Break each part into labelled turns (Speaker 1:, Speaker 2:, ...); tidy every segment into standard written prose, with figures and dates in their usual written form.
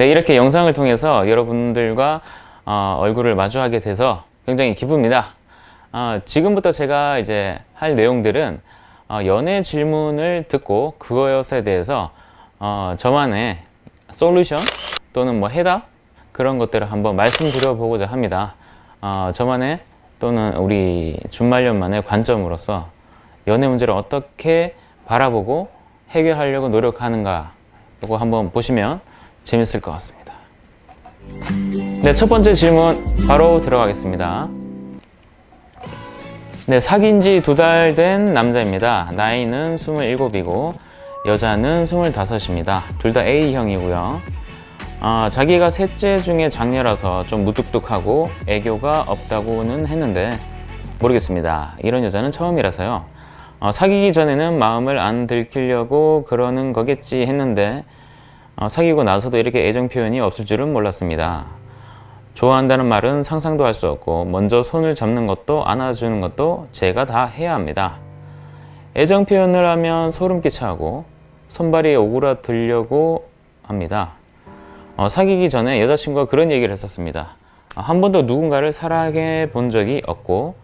Speaker 1: 네, 이렇게 영상을 통해서 여러분들과 얼굴을 마주하게 돼서 굉장히 기쁩니다. 지금부터 제가 이제 할 내용들은 연애 질문을 듣고 그것에 대해서 저만의 솔루션 또는 뭐 해답 그런 것들을 한번 말씀드려 보고자 합니다. 저만의 또는 우리 준말년만의 관점으로서 연애 문제를 어떻게 바라보고 해결하려고 노력하는가 이거 한번 보시면 재밌을 것 같습니다. 네, 첫 번째 질문 바로 들어가겠습니다. 네, 사귄 지 2달 된 남자입니다. 나이는 27이고 여자는 25입니다. 둘 다 A형이고요. 자기가 셋째 중에 장녀라서 좀 무뚝뚝하고 애교가 없다고는 했는데 모르겠습니다. 이런 여자는 처음이라서요. 사귀기 전에는 마음을 안 들키려고 그러는 거겠지 했는데 사귀고 나서도 이렇게 애정 표현이 없을 줄은 몰랐습니다. 좋아한다는 말은 상상도 할 수 없고 먼저 손을 잡는 것도 안아주는 것도 제가 다 해야 합니다. 애정 표현을 하면 소름 끼쳐하고 손발이 오그라들려고 합니다. 사귀기 전에 여자친구가 그런 얘기를 했었습니다. 한 번도 누군가를 사랑해 본 적이 없고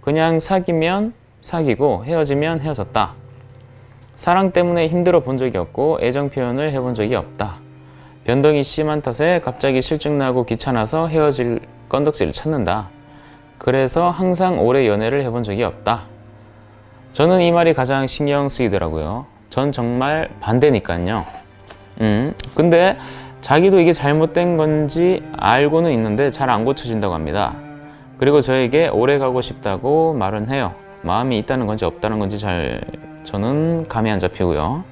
Speaker 1: 그냥 사귀면 사귀고 헤어지면 헤어졌다. 사랑 때문에 힘들어 본 적이 없고 애정 표현을 해본 적이 없다. 변덕이 심한 탓에 갑자기 실증나고 귀찮아서 헤어질 건덕지를 찾는다. 그래서 항상 오래 연애를 해본 적이 없다. 저는 이 말이 가장 신경 쓰이더라고요. 전 정말 반대니까요. 근데 자기도 이게 잘못된 건지 알고는 있는데 잘 안 고쳐진다고 합니다. 그리고 저에게 오래 가고 싶다고 말은 해요. 마음이 있다는 건지 없다는 건지 저는 감이 안 잡히고요.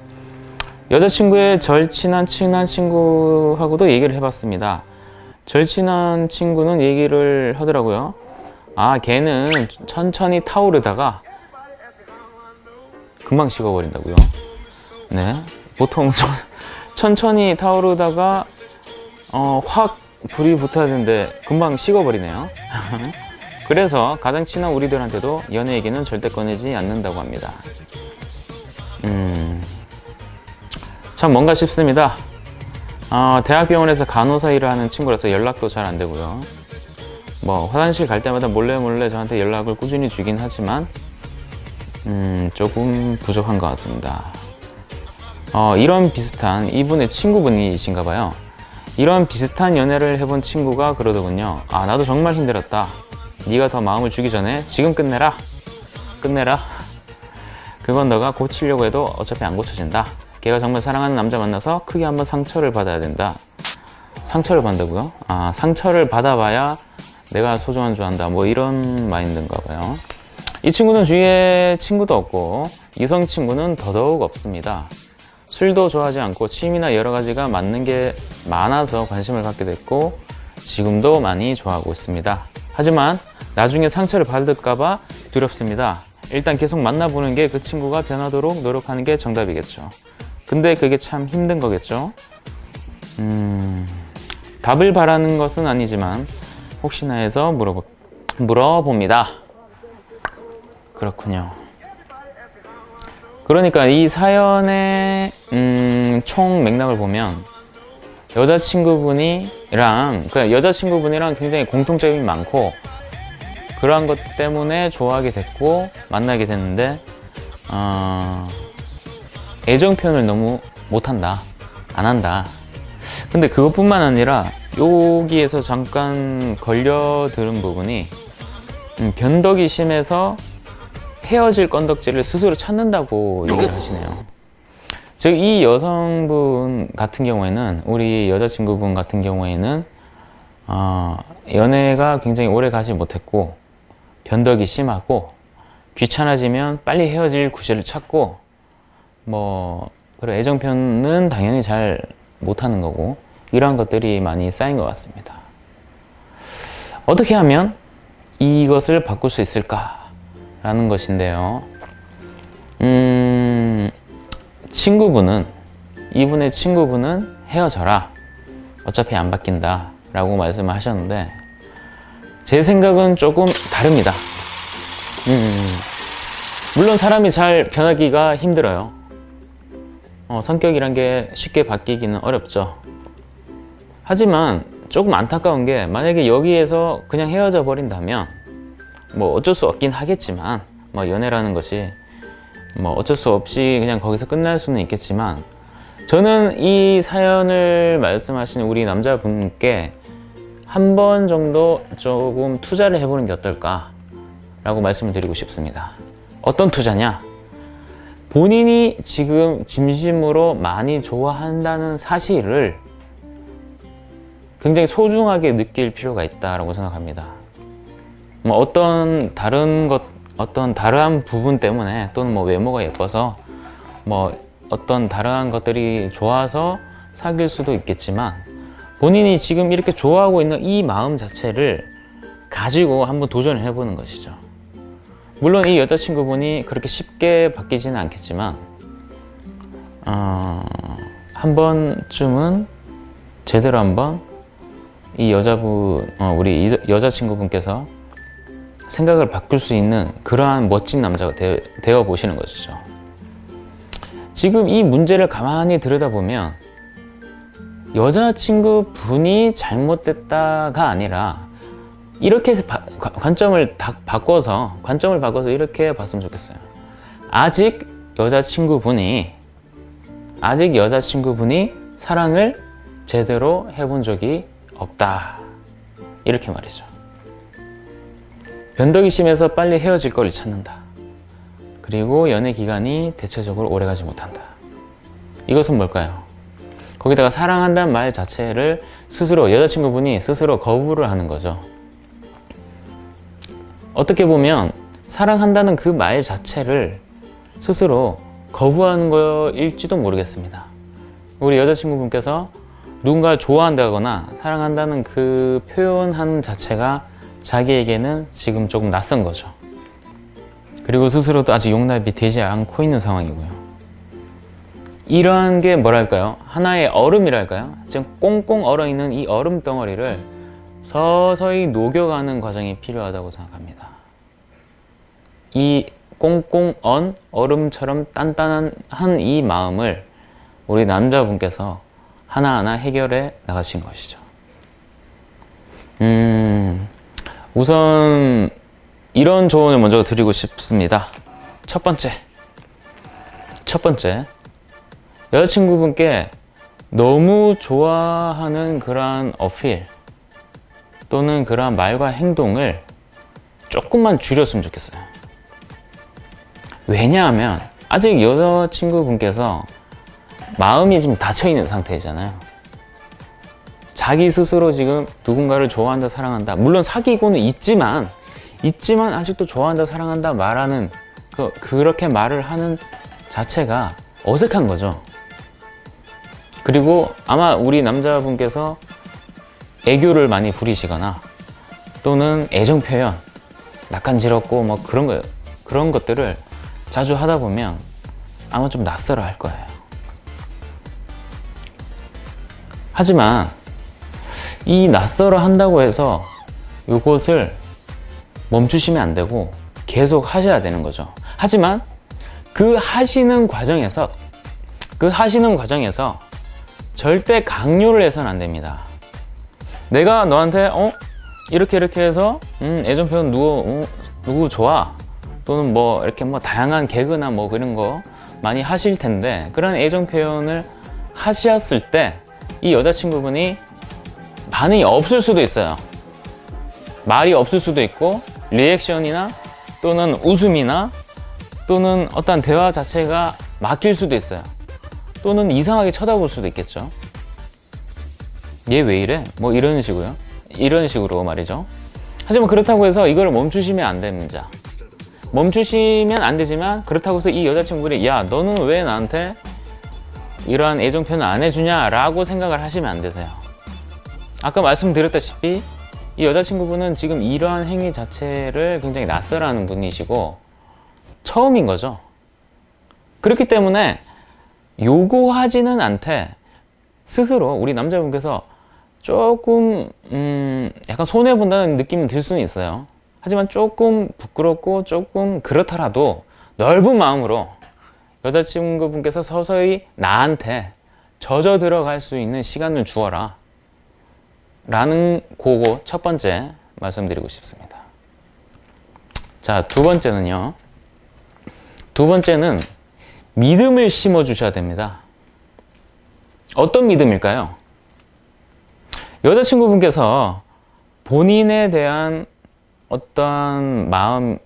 Speaker 1: 여자친구의 절친한 친한 친구하고도 얘기를 해봤습니다. 절친한 친구는 얘기를 하더라고요. 걔는 천천히 타오르다가 금방 식어버린다고요. 네, 보통 천천히 타오르다가 확 불이 붙어야 되는데 금방 식어버리네요. 그래서 가장 친한 우리들한테도 연애 얘기는 절대 꺼내지 않는다고 합니다. 참 뭔가 싶습니다. 대학병원에서 간호사 일을 하는 친구라서 연락도 잘 안 되고요. 뭐 화장실 갈 때마다 몰래 저한테 연락을 꾸준히 주긴 하지만 조금 부족한 것 같습니다. 이런 비슷한 이분의 친구분이신가 봐요. 이런 비슷한 연애를 해본 친구가 그러더군요. 나도 정말 힘들었다. 네가 더 마음을 주기 전에 지금 끝내라. 그건 너가 고치려고 해도 어차피 안 고쳐진다. 걔가 정말 사랑하는 남자 만나서 크게 한번 상처를 받아야 된다. 상처를 받는다고요? 상처를 받아봐야 내가 소중한 줄 안다. 뭐 이런 마인드인가 봐요. 이 친구는 주위에 친구도 없고 이성 친구는 더더욱 없습니다. 술도 좋아하지 않고 취미나 여러 가지가 맞는 게 많아서 관심을 갖게 됐고 지금도 많이 좋아하고 있습니다. 하지만 나중에 상처를 받을까봐 두렵습니다. 일단 계속 만나보는 게 그 친구가 변하도록 노력하는 게 정답이겠죠. 근데 그게 참 힘든 거겠죠. 답을 바라는 것은 아니지만 혹시나 해서 물어봅니다. 그렇군요. 그러니까 이 사연의 총 맥락을 보면 여자친구분이랑 굉장히 공통점이 많고 그러한 것 때문에 좋아하게 됐고 만나게 됐는데 애정 표현을 너무 못한다, 안 한다. 근데 그것뿐만 아니라 여기에서 잠깐 걸려드는 부분이 변덕이 심해서 헤어질 건덕지를 스스로 찾는다고 얘기를 하시네요. 즉 이 여성분 같은 경우에는 우리 여자친구분 같은 경우에는 연애가 굉장히 오래 가지 못했고 변덕이 심하고 귀찮아지면 빨리 헤어질 구실을 찾고 그리고 애정 표현은 당연히 잘 못하는 거고 이러한 것들이 많이 쌓인 것 같습니다. 어떻게 하면 이것을 바꿀 수 있을까라는 것인데요. 이분의 친구분은 헤어져라. 어차피 안 바뀐다 라고 말씀을 하셨는데 제 생각은 조금 다릅니다. 물론 사람이 잘 변하기가 힘들어요. 성격이란 게 쉽게 바뀌기는 어렵죠. 하지만 조금 안타까운 게 만약에 여기에서 그냥 헤어져 버린다면 뭐 어쩔 수 없긴 하겠지만 뭐 연애라는 것이 뭐 어쩔 수 없이 그냥 거기서 끝날 수는 있겠지만 저는 이 사연을 말씀하시는 우리 남자분께 한 번 정도 조금 투자를 해보는 게 어떨까 라고 말씀을 드리고 싶습니다. 어떤 투자냐? 본인이 지금 진심으로 많이 좋아한다는 사실을 굉장히 소중하게 느낄 필요가 있다고 생각합니다. 뭐 어떤 다른 부분 때문에 또는 뭐 외모가 예뻐서 뭐 어떤 다른 것들이 좋아서 사귈 수도 있겠지만 본인이 지금 이렇게 좋아하고 있는 이 마음 자체를 가지고 한번 도전을 해보는 것이죠. 물론 이 여자친구분이 그렇게 쉽게 바뀌지는 않겠지만 한 번쯤은 제대로 한번 이 우리 여자친구분께서 생각을 바꿀 수 있는 그러한 멋진 남자가 되어 보시는 것이죠. 지금 이 문제를 가만히 들여다보면 여자친구분이 잘못됐다가 아니라 이렇게 관점을 바꿔서 이렇게 봤으면 좋겠어요. 아직 여자친구분이 사랑을 제대로 해본 적이 없다. 이렇게 말이죠. 변덕이 심해서 빨리 헤어질 걸 찾는다. 그리고 연애 기간이 대체적으로 오래가지 못한다. 이것은 뭘까요? 거기다가 사랑한다는 말 자체를 여자친구분이 스스로 거부를 하는 거죠. 어떻게 보면 사랑한다는 그 말 자체를 스스로 거부하는 거일지도 모르겠습니다. 우리 여자친구분께서 누군가를 좋아한다거나 사랑한다는 그 표현하는 자체가 자기에게는 지금 조금 낯선 거죠. 그리고 스스로도 아직 용납이 되지 않고 있는 상황이고요. 이러한 게 뭐랄까요? 하나의 얼음이랄까요? 지금 꽁꽁 얼어있는 이 얼음 덩어리를 서서히 녹여가는 과정이 필요하다고 생각합니다. 이 꽁꽁 언 얼음처럼 단단한 이 마음을 우리 남자분께서 하나하나 해결해 나가신 것이죠. 우선 이런 조언을 먼저 드리고 싶습니다. 첫 번째, 여자친구분께 너무 좋아하는 그러한 어필 또는 그러한 말과 행동을 조금만 줄였으면 좋겠어요. 왜냐하면 아직 여자친구분께서 마음이 지금 닫혀있는 상태이잖아요. 자기 스스로 지금 누군가를 좋아한다, 사랑한다. 물론 사귀고는 있지만 아직도 좋아한다, 사랑한다 말하는 그렇게 말을 하는 자체가 어색한 거죠. 그리고 아마 우리 남자분께서 애교를 많이 부리시거나 또는 애정 표현, 낯간지럽고 뭐 그런 것들을 자주 하다 보면 아마 좀 낯설어 할 거예요. 하지만 이 낯설어 한다고 해서 이것을 멈추시면 안 되고 계속 하셔야 되는 거죠. 하지만 그 하시는 과정에서 절대 강요를 해서는 안 됩니다. 내가 너한테 이렇게 해서 애정 표현 누구 좋아 또는 뭐 이렇게 뭐 다양한 개그나 뭐 그런 거 많이 하실 텐데 그런 애정 표현을 하셨을 때 이 여자친구분이 반응이 없을 수도 있어요. 말이 없을 수도 있고 리액션이나 또는 웃음이나 또는 어떤 대화 자체가 막힐 수도 있어요. 또는 이상하게 쳐다볼 수도 있겠죠. 얘 왜 이래? 뭐 이런 식으로 말이죠. 하지만 그렇다고 해서 이걸 멈추시면 안 됩니다. 멈추시면 안 되지만 그렇다고 해서 이 여자친구분이 야 너는 왜 나한테 이러한 애정 표현을 안 해주냐 라고 생각을 하시면 안 되세요. 아까 말씀드렸다시피 이 여자친구분은 지금 이러한 행위 자체를 굉장히 낯설어하는 분이시고 처음인 거죠. 그렇기 때문에 요구하지는 않되 스스로 우리 남자분께서 조금 약간 손해본다는 느낌이 들 수는 있어요. 하지만 조금 부끄럽고 조금 그렇더라도 넓은 마음으로 여자친구분께서 서서히 나한테 젖어 들어갈 수 있는 시간을 주어라. 라는 그거 첫 번째 말씀드리고 싶습니다. 자, 두 번째는요. 두 번째는 믿음을 심어 주셔야 됩니다. 어떤 믿음일까요? 여자친구분께서 본인에 대한 어떤 마음